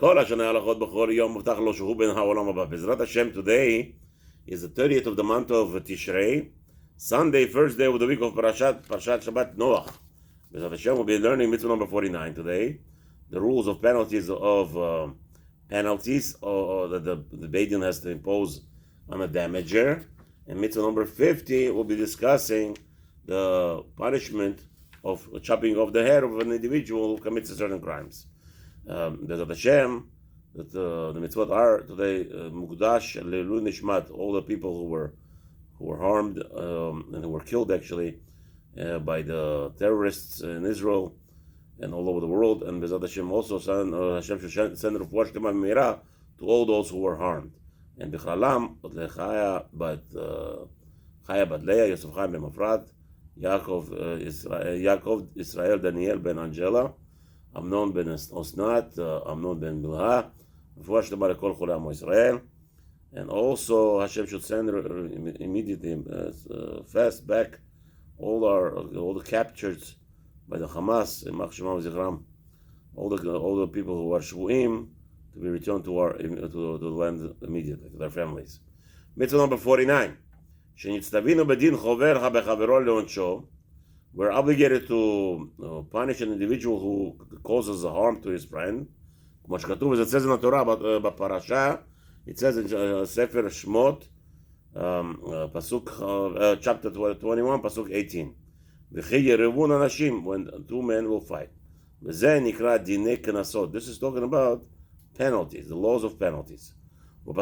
Bezrat Hashem, today is the 30th of the month of Tishrei, Sunday, first day of the week of Parashat Shabbat Noach. Bezrat Hashem will be learning mitzvah number 49 today, the rules of penalties that the Beit Din has to impose on a damager. And mitzvah number 50 will be discussing the punishment of chopping off the hair of an individual who commits certain crimes. Bezrat Hashem, that the mitzvot are today mukdash leilu nishmat, all the people who were harmed and who were killed actually by the terrorists in Israel and all over the world. And Bezrat Hashem also Hashem should send refuah shlema meira to all those who were harmed. And b'chalalam Chaya bat Leah, Yosef Chaim ben Mafrat, Yaakov Israel Daniel ben Angela, Amnon ben Osnat, Amnon ben Bilha, and also Hashem should send immediately fast back all the captured by the Hamas in Machshemam Zichram, all the people who are shvuim to be returned to the land immediately to their families. Mitzvah number 49. We're obligated to punish an individual who causes harm to his friend. It says in the Torah about Parasha, it says in Sofer Shmot, chapter 21, pasuk 18. When two men will fight. This is talking about penalties, the laws of penalties. And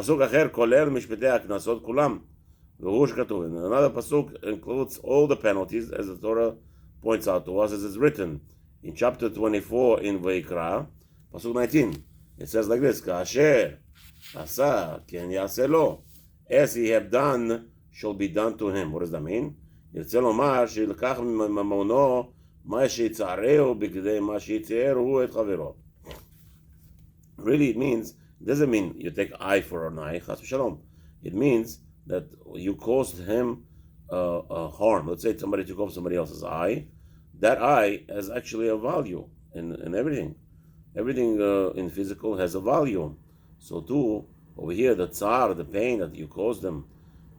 another pasuk includes all the penalties, as the Torah points out to us, as it's written in chapter 24 in Vayikra, pasuk 19. It says like this: Ka'asher asa ken yaseh lo, as he have done shall be done to him. What does that mean? ירצה לומר שילקח מממונו מה שיצערהו בכדי מה שיצערו את חברו. Really, it doesn't mean you take eye for an eye, chas v'shalom. It means that you caused him harm. Let's say somebody took off somebody else's eye. That eye has actually a value in everything. Everything in physical has a value. So too, over here, the tsar, the pain that you caused them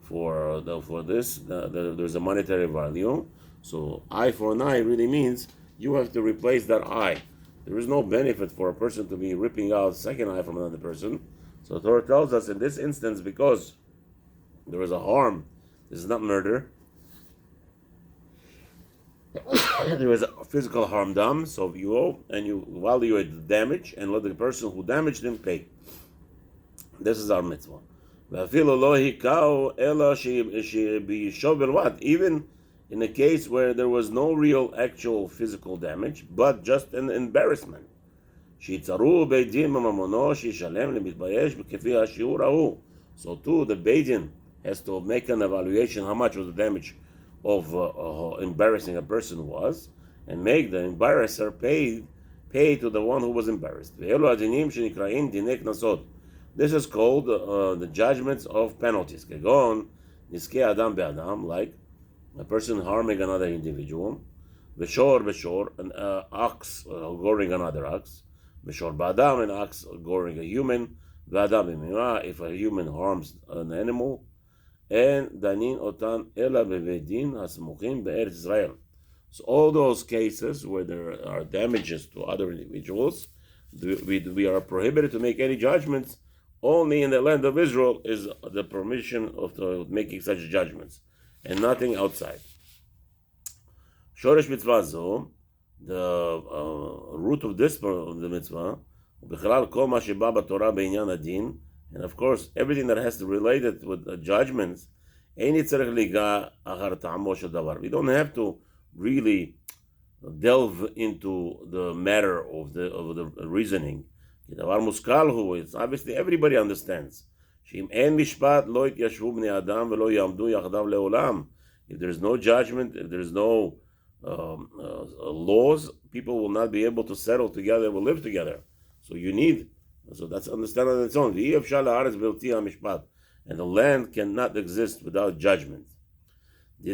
for this, there's a monetary value. So eye for an eye really means you have to replace that eye. There is no benefit for a person to be ripping out a second eye from another person. So the Torah tells us in this instance, because there is a harm, this is not murder, there is a physical harm done, so you owe, and you evaluate the damage and let the person who damaged him pay. This is our mitzvah. Even in a case where there was no real actual physical damage, but just an embarrassment. So too, the Beit Din has to make an evaluation how much was the damage of embarrassing a person was, and make the embarrasser pay to the one who was embarrassed. This is called the judgments of penalties. Like a person harming another individual, an ox goring another ox, an ox goring a human, if a human harms an animal, and danin otan ela bevedin hasmuchim be'eretz Israel. So all those cases where there are damages to other individuals, we are prohibited to make any judgments. Only in the land of Israel is the permission of making such judgments, and nothing outside. Shoresh mitzvah zo, the root of this of the mitzvah, b'chalal kol ma sheba b'Torah b'inyan adin, and of course everything that has to relate it with the judgments. Ein tzarich liga achar ta'amo shel davar. We don't have to really delve into the matter of the reasoning. It's obviously everybody understands. If there is no judgment, if there is no laws, people will not be able to settle together, will live together. So that's understanding on its own. And the land cannot exist without judgment. The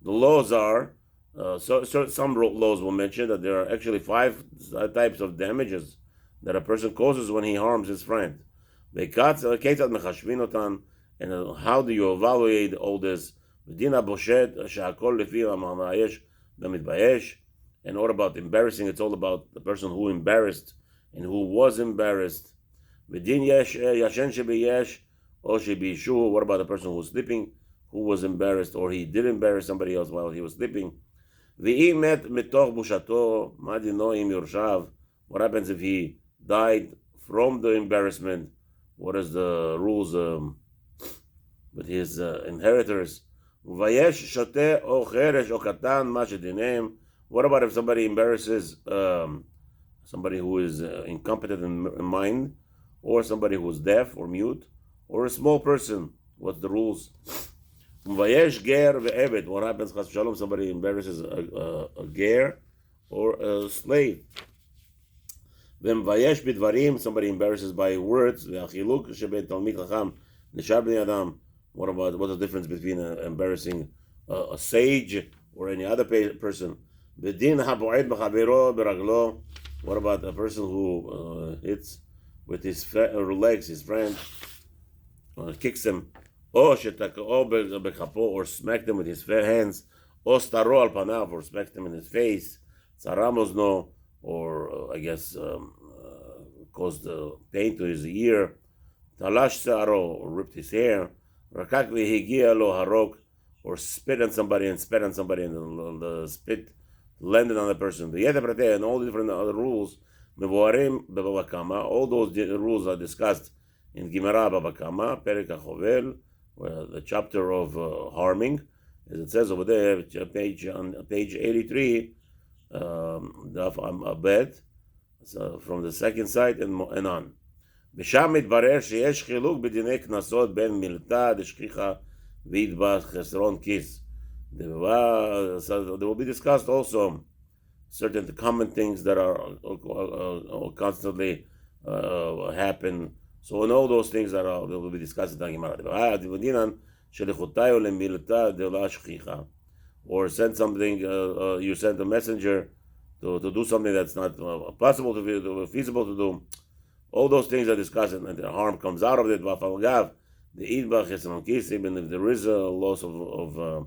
laws are So some laws will mention that there are actually 5 types of damages that a person causes when he harms his friend. And how do you evaluate all this? And what about embarrassing? It's all about the person who embarrassed and who was embarrassed. What about the person who was sleeping, who was embarrassed, or he did embarrass somebody else while he was sleeping? What happens if he died from the embarrassment? What is the rules with his inheritors? What about if somebody embarrasses somebody who is incompetent in mind, or somebody who is deaf or mute, or a small person? What's the rules? What happens if somebody embarrasses a ger or a slave? Somebody embarrasses by words. What about what's the difference between embarrassing a sage or any other person? What about a person who hits with his legs his friend, kicks him, or smacked him with his hands, or smacked him in his face, or I guess caused pain to his ear, or ripped his hair, or spit on somebody and the spit landed on the person. And all the different other rules, all those rules are discussed in Gemara Baba Kama, Perek HaChovel, the chapter of harming, as it says over there, page 83, Daf Abed, from the second side and on. ושם מתברר שיש חילוק בדיני קנסות בין מילתא דשכיחא ויטבח חסרון כיס. So there will be discussed also certain common things that are constantly happen. So in all those things that will be discussed in the Gemara. Or send something, you send a messenger to do something that's not possible to do, feasible to do. All those things are discussed, and the harm comes out of it. Even if there is a loss of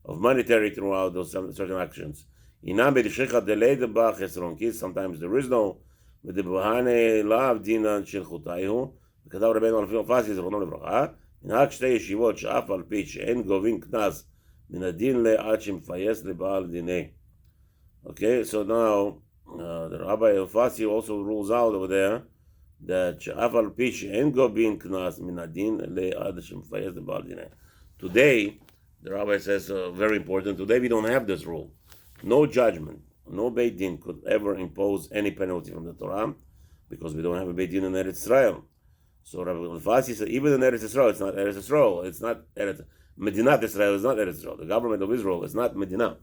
monetary throughout those certain actions. Sometimes there is no. כתב רבנו לפי מפסי, זכרונו לברכה, מנהג שתי ישיבות שאף על פי שאין גובים קנס מן הדין לעד שמפייס לבעל דיני. Okay, so now the Rabbi Elfasi also rules out over there that שאף על פי שאין גובים קנס מן הדין לעד שמפייס לבעל דיני. Today, the Rabbi says, very important, today we don't have this rule. No judgment, no Beit Din could ever impose any penalty from the Torah, because we don't have a Beit Din in Eretz Israel. So Rabbi Elfasi said, even in Eretz Israel, it's not Eretz Israel, it's not Eretz, Medinat Israel is not Eretz Israel. The government of Israel is not Medina.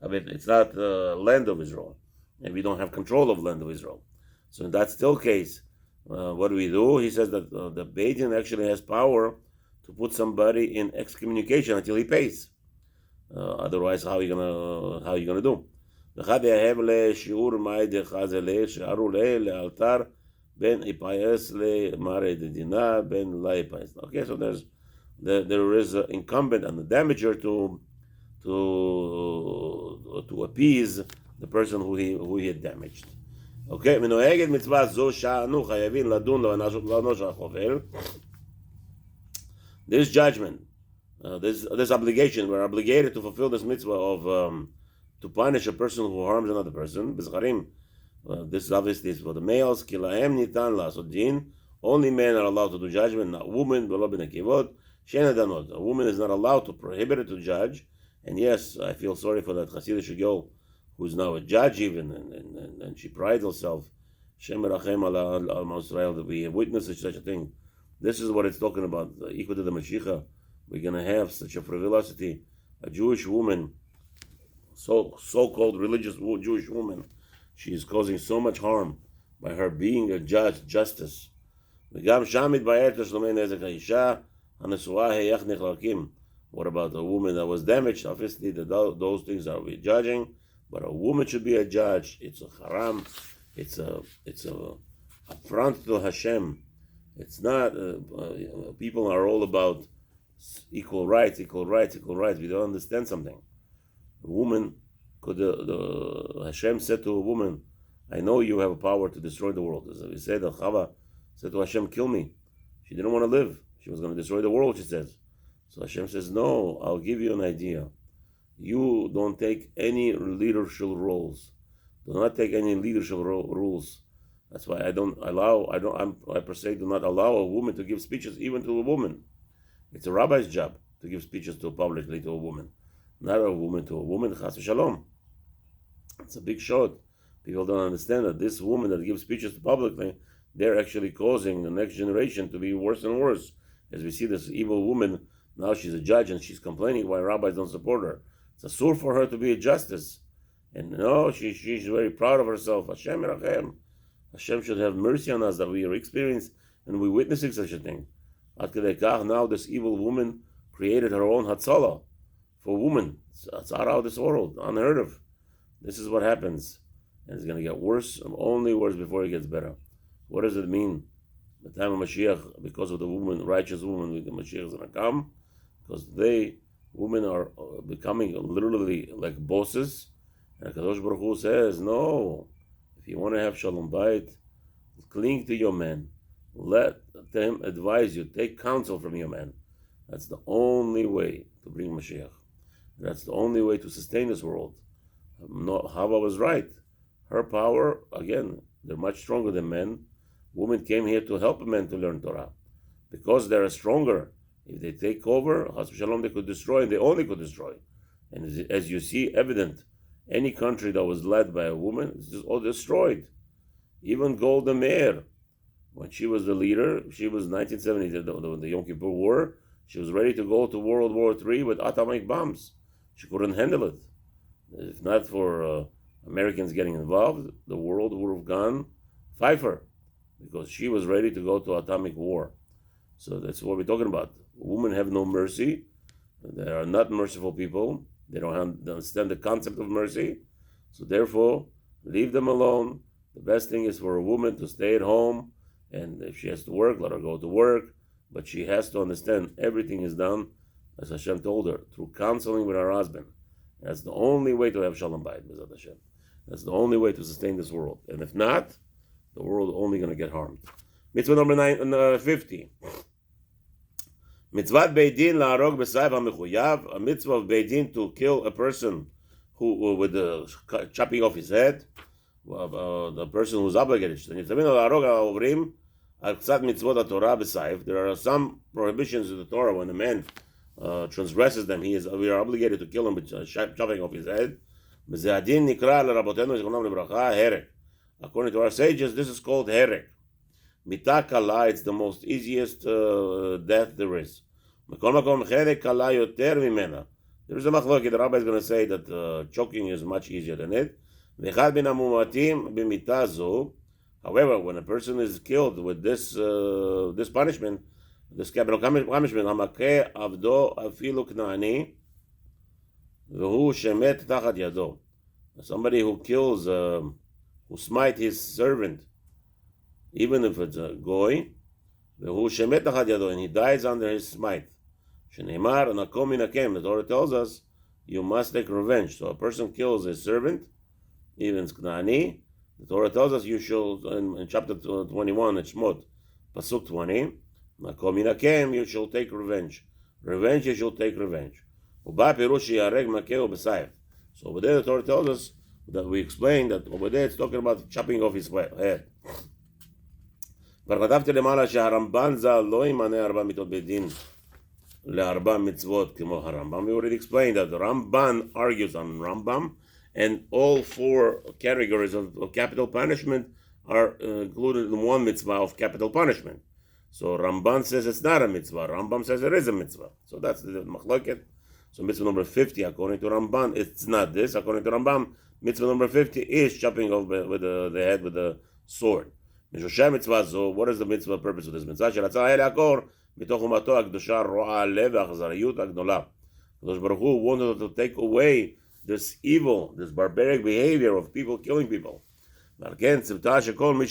I mean, it's not the land of Israel, and we don't have control of land of Israel. So in that still case, what do? He says that the Beit Din actually has power to put somebody in excommunication until he pays. Otherwise, how are you gonna do? Okay, so there is incumbent on the damager to appease the person who he had damaged. Okay, this judgment, this obligation, we're obligated to fulfill this mitzvah of to punish a person who harms another person. This obviously is for the males. Only men are allowed to do judgment, not women. A woman is not allowed to prohibit it to judge. And yes, I feel sorry for that Hasidic girl who's now a judge even, and she prides herself. Shem Merachem al Israel, that we have witnessed such a thing. This is what it's talking about. Equal to the Mashiach, we're going to have such a frivolity. A Jewish woman, so-called religious Jewish woman, she is causing so much harm by her being a justice. What about a woman that was damaged? Obviously, those things are we judging, but a woman should be a judge. It's a haram. It's a affront to Hashem. It's not. People are all about equal rights, equal rights, equal rights. We don't understand something. A woman could. Hashem said to a woman, "I know you have a power to destroy the world." As we said, Chava said to Hashem, "Kill me." She didn't want to live. She was going to destroy the world. She says. So Hashem says, "No, I'll give you an idea. You don't take any leadership roles. Do not take any leadership rules. That's why I per se do not allow a woman to give speeches even to a woman. It's a rabbi's job to give speeches publicly to a woman, not a woman to a woman. Chas v'shalom. It's a big shot. People don't understand that this woman that gives speeches publicly, they're actually causing the next generation to be worse and worse. As we see this evil woman, now she's a judge and she's complaining why rabbis don't support her. It's a sur for her to be a justice. And no, she's very proud of herself. Hashem Rachem. Hashem should have mercy on us that we are experiencing and we're witnessing such a thing. Now this evil woman created her own Hatzalah for women. It's out of this world, unheard of. This is what happens. And it's going to get worse, only worse before it gets better. What does it mean? The time of Mashiach, because of the woman, righteous woman, the Mashiach is going to come. Because women are becoming literally like bosses. And Kadosh Baruch Hu says, no, if you want to have Shalom Bayit, cling to your man. Let them advise you. Take counsel from your man. That's the only way to bring Mashiach. That's the only way to sustain this world. Hava was right. Her power, again, they're much stronger than men. Women came here to help men to learn Torah. Because they're stronger. If they take over, Chas v'shalom, they could destroy, and they only could destroy. And as you see, evident, any country that was led by a woman is just all destroyed. Even Golda Meir, when she was the leader, she was 1970, the Yom Kippur War, she was ready to go to World War III with atomic bombs. She couldn't handle it. If not for Americans getting involved, the world would have gone Pfeiffer, because she was ready to go to atomic war. So that's what we're talking about. Women have no mercy. They are not merciful people. They don't understand the concept of mercy. So therefore, leave them alone. The best thing is for a woman to stay at home, and if she has to work, let her go to work. But she has to understand everything is done, as Hashem told her, through counseling with her husband. That's the only way to have Shalom Bayit, B'ezrat Hashem. That's the only way to sustain this world. And if not, the world is only going to get harmed. Mitzvah number 50. Mitzvat Beidin la'arog b'sayv ha'mechuyav. A mitzvah of Beidin to kill a person who with the chopping off his head. The person who's obligated. There are some prohibitions in the Torah when a man transgresses them. We are obligated to kill him with chopping off his head. According to our sages, this is called herek. Mita kala, it's the most easiest death there is. There is a machlok, the rabbi is going to say that choking is much easier than it. However, when a person is killed with this punishment, this capital punishment, somebody who kills, who smite his servant, even if it's a goy, and he dies under his smite. The Torah tells us you must take revenge. So a person kills his servant, even Knani. The Torah tells us you shall, in chapter 21, at Shmot, Pasuk 20, you shall take revenge. Revenge, you shall take revenge. So over there the Torah tells us that we explained that over there it's talking about chopping off his head. וכתבתי למעלה שהרמב"ן ז"ל לא ימנה 4 מיתות בית דין ל4 מצוות כמו הרמב"ם. We already explained that the Ramban argues on Rambam, and all 4 categories of capital punishment are included in one mitzvah of capital punishment. So Ramban says it's not a mitzvah. Rambam says it is a mitzvah. So that's the machloket. So mitzvah number 50, according to Ramban, it's not this. According to Rambam, mitzvah number 50 is chopping off with the head with the sword. What is the mitzvah purpose of this mitzvah? Kadosh Baruch Hu wanted to take away this evil, this barbaric behavior of people killing people. ועל כן ציוותה שכל מי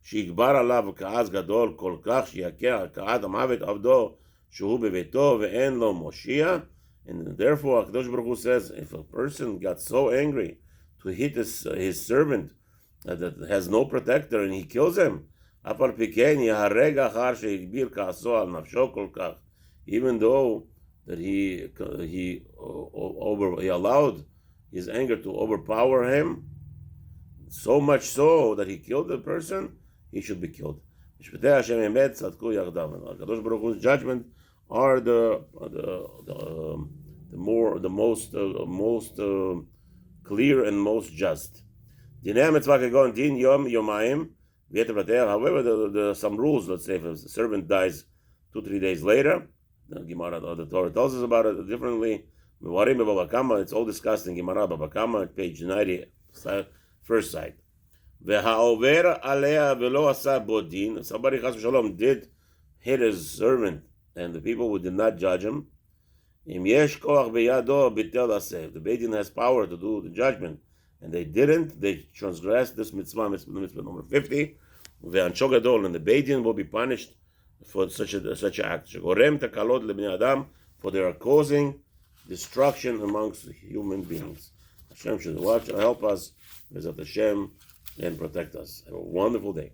שיגבר עליו כעס גדול כל כך שיכה הכאת המוות עבדו שהוא בביתו ואין לו מושיע. And therefore HaKadosh Baruch Hu says, if a person got so angry to hit his servant that has no protector and he kills him, אף על פי כן יהרג אחר שהגביר כעסו על נפשו כל כך, even though that he allowed his anger to overpower him, so much so that he killed the person, he should be killed. משפטי השם אמת צדקו יחדיו. הקדוש ברוך Hu's judgment are the most clear and most just. דיני המצווה כגון דין יום יומיים ויתר פרטיה. However, some rules. Let's say if a servant dies 2-3 days later, the Gemara, the Torah tells us about it differently. It's all discussed in Gemara Baba Kama, page 90, first side. Somebody Chas V'Shalom did hit his servant, and the people who did not judge him. The Beit Din has power to do the judgment, and they didn't. They transgressed this mitzvah number 50. And the Beit Din will be punished for such an act. For they are causing destruction amongst human beings. Hashem should watch and help us, Bezat Hashem, and protect us. Have a wonderful day.